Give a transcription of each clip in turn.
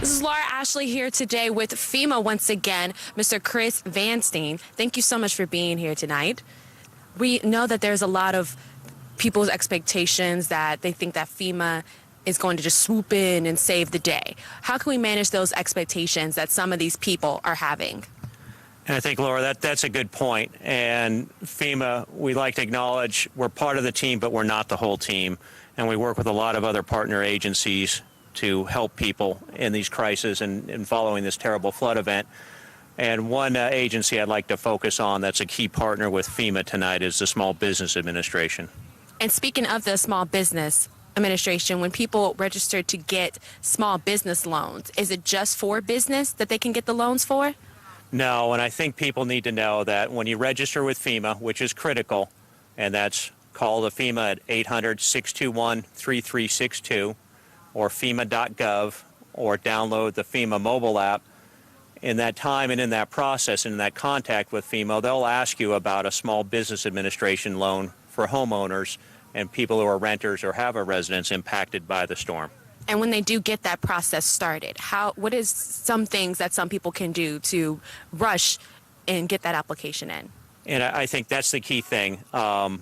This is Laura Ashley here today with FEMA once again. Mr. Chris Vanstein, thank you so much for being here tonight. We know that there's a lot of people's expectations that they think that FEMA is going to just swoop in and save the day. How can we manage those expectations that some of these people are having? And I think, Laura, that's a good point. And FEMA, we like to acknowledge we're part of the team, but we're not the whole team. And we work with a lot of other partner agencies to help people in these crises and following this terrible flood event. And one agency I'd like to focus on that's a key partner with FEMA tonight is the Small Business Administration. And speaking of the Small Business Administration, when people register to get small business loans, is it just for business that they can get the loans for? No, and I think people need to know that when you register with FEMA, which is critical, and that's call the FEMA at 800-621-3362 or FEMA.gov or download the FEMA mobile app. In that time and in that process and in that contact with FEMA, they'll ask you about a small business administration loan for homeowners and people who are renters or have a residence impacted by the storm. And when they do get that process started, what is some things that some people can do to rush and get that application in? And I think that's the key thing. And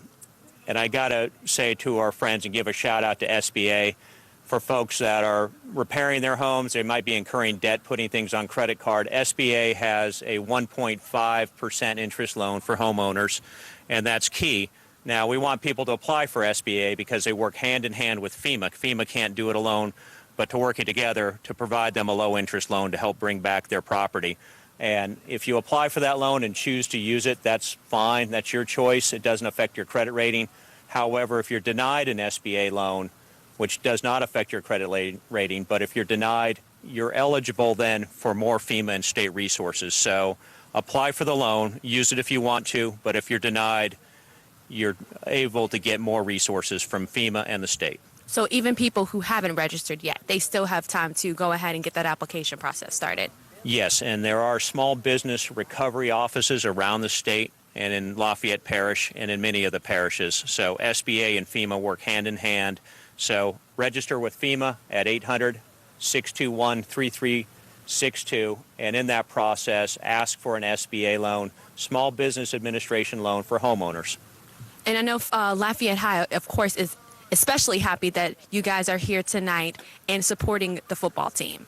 I got to say to our friends and give a shout out to SBA for folks that are repairing their homes. They might be incurring debt, putting things on credit card. SBA has a 1.5% interest loan for homeowners, and that's key. Now, we want people to apply for SBA because they work hand in hand with FEMA. FEMA can't do it alone, but to working together to provide them a low-interest loan to help bring back their property. And if you apply for that loan and choose to use it, that's fine. That's your choice. It doesn't affect your credit rating. However, if you're denied an SBA loan, which does not affect your credit rating, but if you're denied, you're eligible then for more FEMA and state resources. So apply for the loan, use it if you want to, but if you're denied, you're able to get more resources from FEMA and the state. So even people who haven't registered yet, they still have time to go ahead and get that application process started? Yes, and there are small business recovery offices around the state and in Lafayette Parish and in many of the parishes. So SBA and FEMA work hand in hand. So register with FEMA at 800-621-3362, and in that process, ask for an SBA loan, Small Business Administration loan for homeowners. And I know Lafayette High, of course, is especially happy that you guys are here tonight and supporting the football team.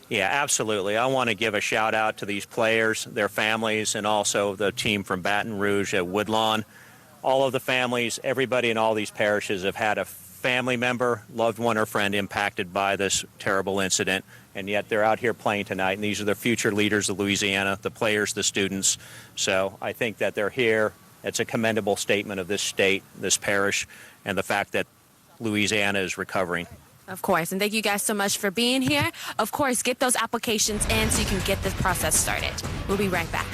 Yeah, absolutely. I want to give a shout out to these players, their families, and also the team from Baton Rouge at Woodlawn. All of the families, everybody in all these parishes have had a family member, loved one, or friend impacted by this terrible incident, and yet they're out here playing tonight, and these are the future leaders of Louisiana, the players, the students. So I think that they're here. It's a commendable statement of this state, this parish, and the fact that Louisiana is recovering. Of course, and thank you guys so much for being here. Of course, get those applications in so you can get this process started. We'll be right back.